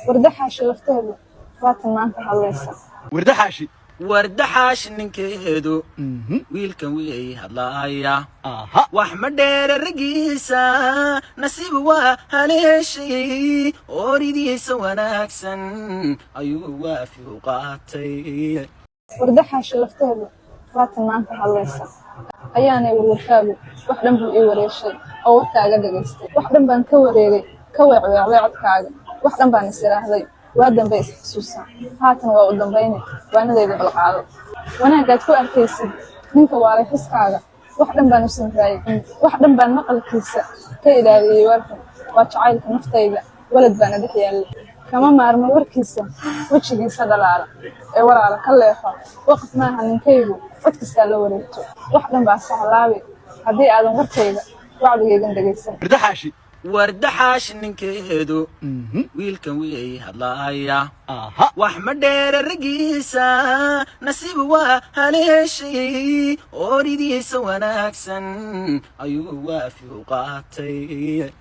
وردحاش لفتهدو واتن maanta hadlaysa وردحاش ninkeedu wiilkan way hadlaaya wax ma dheer ragiisa nasiib waa haleeshay ooridiisa wanaagsan ayuu waafi u qaatay وردحاش لفتهدو واتن maanta hadlaysa ayaanay warwarkaagu wax dhan buu ii wareeshay oo warkaaga dhageystay wax dhan baan ka wareegay ka weecweecday codkaaga wax dhan baan isiraahday waa dambe isxasuusan haatan waa u dambeynay waanadayda balqaado wanaagaad ku arkaysid ninka waalay xiskaaga wax dhan baan u samraayay wax dhan baan maqalkiisa ka ilaaliyay warkan waa jacaylka naftayda walad baana dhex yaallay kama maarmo warkiisa wejigiisa dhalaala ee walaala ka leefa waqti maaha ninkaygu cod kastaa la wareegto wax dhan baa sahlaabi haddii aadan warkayga wacdigaygan dhegaysan وردحاش ninkeedu wiilkan way hadlaaya wax ma dheer ragiisa nasiib waa haleeshay ooridiisa wanaagsan ayuu waafi u qaatay